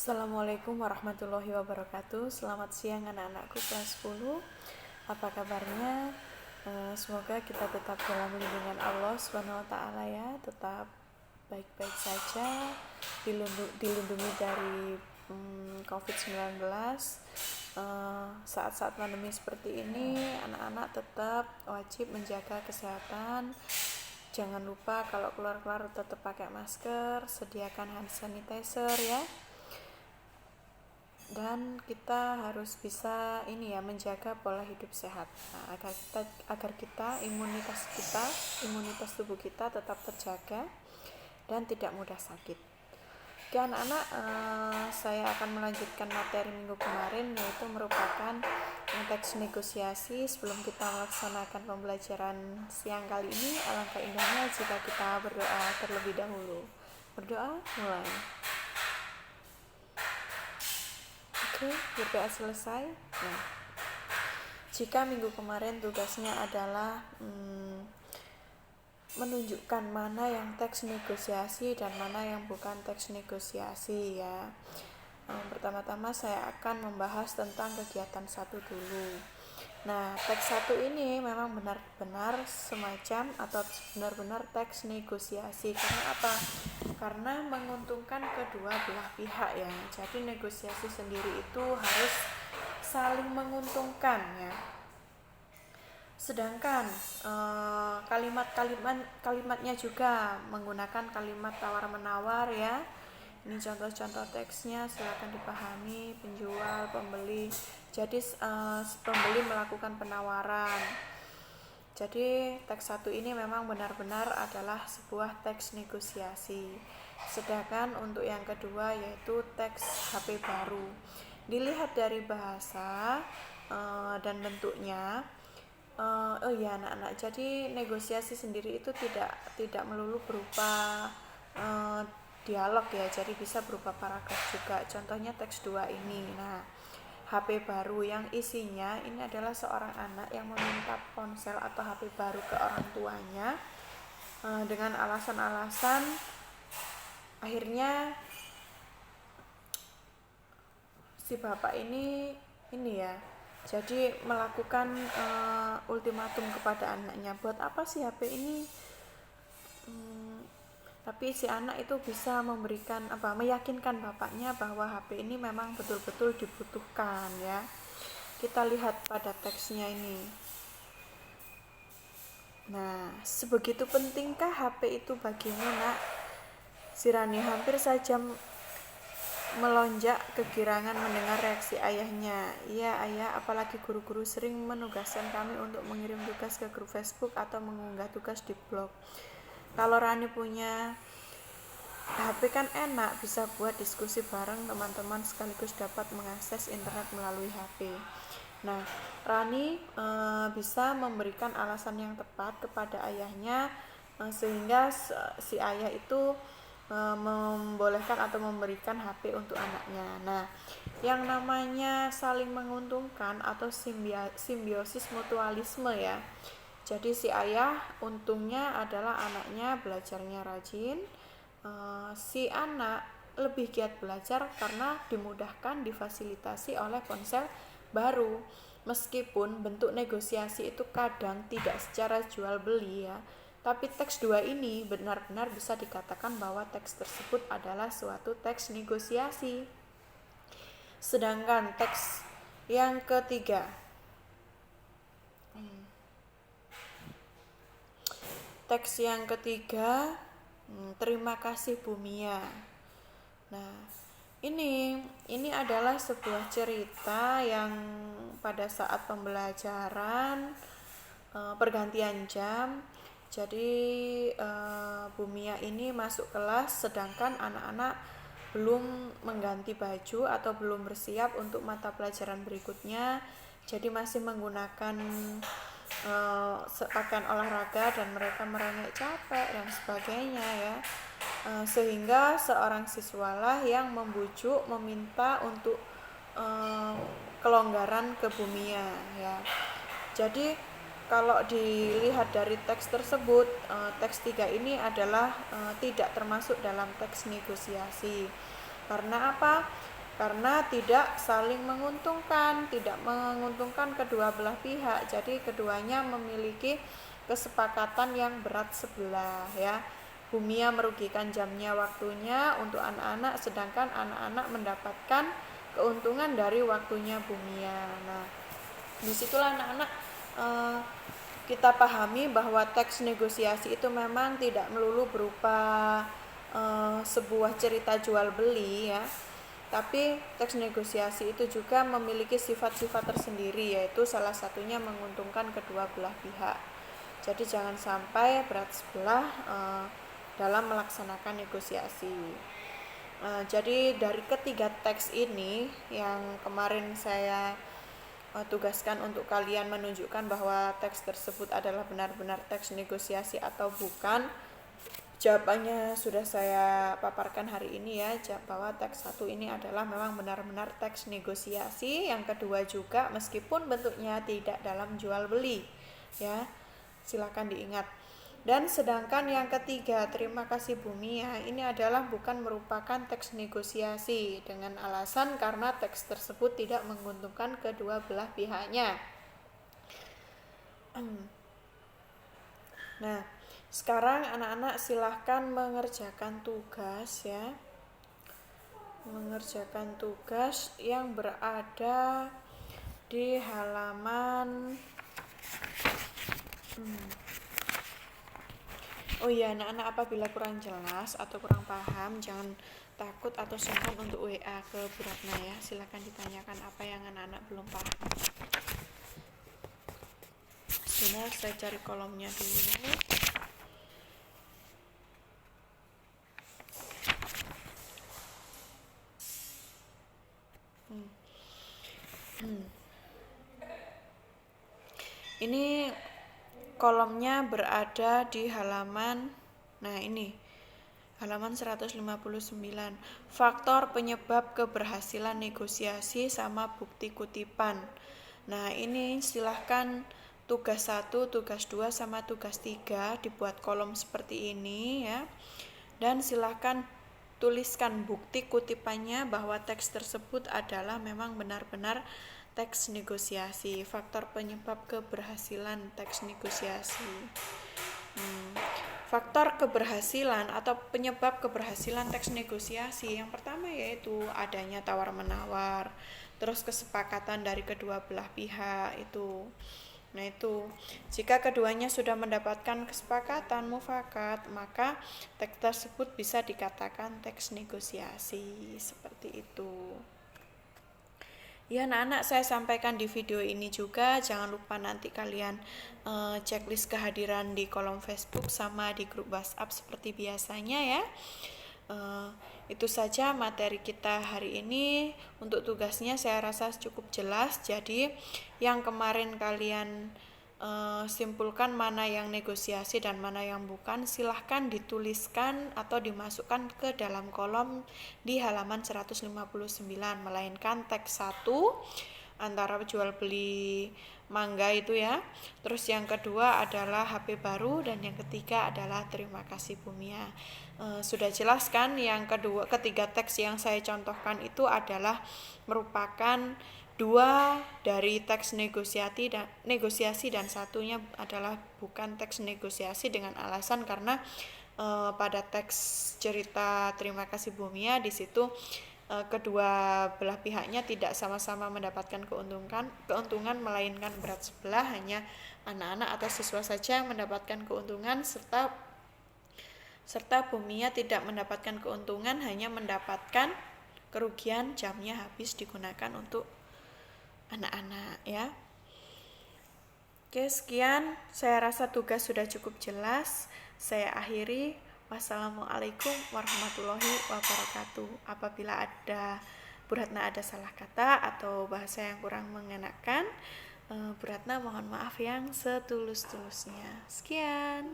Assalamualaikum warahmatullahi wabarakatuh. Selamat siang anak-anakku kelas 10. Apa kabarnya? Semoga kita tetap dalam lindungan Allah SWT ya, tetap baik-baik saja, dilindungi dari COVID-19. Saat-saat pandemi seperti ini, anak-anak tetap wajib menjaga kesehatan. Jangan lupa kalau keluar-keluar tetap pakai masker, sediakan hand sanitizer ya. Dan kita harus bisa menjaga pola hidup sehat. Nah, agar imunitas tubuh kita tetap terjaga dan tidak mudah sakit. Oke anak-anak, saya akan melanjutkan materi minggu kemarin, yaitu merupakan teks negosiasi. Sebelum kita melaksanakan pembelajaran siang kali ini, alangkah indahnya jika kita berdoa terlebih dahulu. Berdoa mulai. Oke, berdoa selesai. Nah, jika minggu kemarin tugasnya adalah menunjukkan mana yang teks negosiasi dan mana yang bukan teks negosiasi ya. Pertama-tama saya akan membahas tentang kegiatan 1 dulu. Nah, teks 1 ini memang benar-benar semacam atau benar-benar teks negosiasi. Karena apa? Karena menguntungkan kedua belah pihak ya. Jadi negosiasi sendiri itu harus saling menguntungkan ya. Sedangkan kalimatnya juga menggunakan kalimat tawar-menawar ya. Ini contoh-contoh teksnya, silakan dipahami. Penjual, pembeli. Jadi pembeli melakukan penawaran. Jadi teks 1 ini memang benar-benar adalah sebuah teks negosiasi. Sedangkan untuk yang kedua yaitu teks HP baru. Dilihat dari bahasa dan bentuknya. Anak-anak, jadi negosiasi sendiri itu tidak melulu berupa dialog ya, jadi bisa berupa paragraf juga. Contohnya teks 2 ini. Nah, HP baru yang isinya ini adalah seorang anak yang meminta ponsel atau HP baru ke orang tuanya dengan alasan-alasan. Akhirnya si bapak ini ya, jadi melakukan ultimatum kepada anaknya, buat apa sih HP ini? Tapi si anak itu bisa meyakinkan bapaknya bahwa HP ini memang betul-betul dibutuhkan ya. Kita lihat pada teksnya ini. Nah, sebegitu pentingkah HP itu bagimu, Nak? Si Rani hampir saja melonjak kegirangan mendengar reaksi ayahnya. Iya ayah, apalagi guru-guru sering menugaskan kami untuk mengirim tugas ke grup Facebook atau mengunggah tugas di blog. Kalau Rani punya HP kan enak, bisa buat diskusi bareng teman-teman sekaligus dapat mengakses internet melalui HP. Nah, Rani bisa memberikan alasan yang tepat kepada ayahnya sehingga si ayah itu membolehkan atau memberikan HP untuk anaknya. Nah, yang namanya saling menguntungkan atau simbiosis mutualisme ya. Jadi si ayah untungnya adalah anaknya belajarnya rajin, si anak lebih giat belajar karena dimudahkan, difasilitasi oleh ponsel baru. Meskipun bentuk negosiasi itu kadang tidak secara jual beli ya, tapi teks 2 ini benar-benar bisa dikatakan bahwa teks tersebut adalah suatu teks negosiasi. Sedangkan teks yang ketiga, terima kasih Bu Mia. Nah, ini adalah sebuah cerita yang pada saat pembelajaran pergantian jam. Jadi Bu Mia ini masuk kelas sedangkan anak-anak belum mengganti baju atau belum bersiap untuk mata pelajaran berikutnya. Jadi masih menggunakan pakaian olahraga dan mereka merengek capek dan sebagainya ya. Sehingga seorang siswalah yang meminta untuk kelonggaran ke Bu Mia ya. Jadi kalau dilihat dari teks tersebut, teks 3 ini adalah tidak termasuk dalam teks negosiasi. Karena apa? Karena tidak saling menguntungkan, tidak menguntungkan kedua belah pihak. Jadi keduanya memiliki kesepakatan yang berat sebelah ya. Bumia merugikan jamnya, waktunya untuk anak-anak, sedangkan anak-anak mendapatkan keuntungan dari waktunya Bumia. Nah, disitulah anak-anak kita pahami bahwa teks negosiasi itu memang tidak melulu berupa sebuah cerita jual beli ya, tapi teks negosiasi itu juga memiliki sifat-sifat tersendiri, yaitu salah satunya menguntungkan kedua belah pihak. Jadi jangan sampai berat sebelah dalam melaksanakan negosiasi. Jadi dari ketiga teks ini yang kemarin saya tugaskan untuk kalian menunjukkan bahwa teks tersebut adalah benar-benar teks negosiasi atau bukan. Jawabannya sudah saya paparkan hari ini ya, bahwa teks 1 ini adalah memang benar-benar teks negosiasi. Yang kedua juga meskipun bentuknya tidak dalam jual beli ya, silakan diingat. Dan sedangkan yang ketiga, terima kasih Bumia, ini adalah bukan merupakan teks negosiasi dengan alasan karena teks tersebut tidak menguntungkan kedua belah pihaknya. Nah, sekarang anak-anak silahkan mengerjakan tugas ya. Mengerjakan tugas yang berada di halaman Oh iya, anak-anak apabila kurang jelas atau kurang paham, jangan takut atau sungkan untuk WA ke Bu Ratna ya. Silakan ditanyakan apa yang anak-anak belum paham. Sebentar, saya cari kolomnya dulu. Ini kolomnya berada di halaman, nah ini halaman 159. Faktor penyebab keberhasilan negosiasi sama bukti kutipan. Nah ini silahkan tugas 1, tugas 2 sama tugas 3 dibuat kolom seperti ini ya. Dan silahkan tuliskan bukti kutipannya bahwa teks tersebut adalah memang benar-benar teks negosiasi. Faktor penyebab keberhasilan teks negosiasi. Faktor keberhasilan atau penyebab keberhasilan teks negosiasi yang pertama yaitu adanya tawar-menawar, terus kesepakatan dari kedua belah pihak itu. Nah itu, jika keduanya sudah mendapatkan kesepakatan mufakat, maka teks tersebut bisa dikatakan teks negosiasi, seperti itu. Ya anak-anak, saya sampaikan di video ini juga, jangan lupa nanti kalian checklist kehadiran di kolom Facebook sama di grup WhatsApp seperti biasanya ya. Itu saja materi kita hari ini. Untuk tugasnya saya rasa cukup jelas, jadi yang kemarin kalian simpulkan mana yang negosiasi dan mana yang bukan, silahkan dituliskan atau dimasukkan ke dalam kolom di halaman 159, melainkan teks 1 antara jual beli mangga itu ya, terus yang kedua adalah HP baru, dan yang ketiga adalah terima kasih Bumia. Sudah jelas kan? Yang ketiga teks yang saya contohkan itu adalah merupakan 2 dari teks negosiasi dan satunya adalah bukan teks negosiasi dengan alasan karena pada teks cerita terima kasih Bumia di situ kedua belah pihaknya tidak sama-sama mendapatkan keuntungan melainkan berat sebelah, hanya anak-anak atau siswa saja yang mendapatkan keuntungan serta Bumia tidak mendapatkan keuntungan, hanya mendapatkan kerugian, jamnya habis digunakan untuk anak-anak ya. Oke, sekian, saya rasa tugas sudah cukup jelas. Saya akhiri. Wassalamualaikum warahmatullahi wabarakatuh. Apabila Bu Ratna ada salah kata atau bahasa yang kurang mengenakan, Bu Ratna mohon maaf yang setulus-tulusnya. Sekian.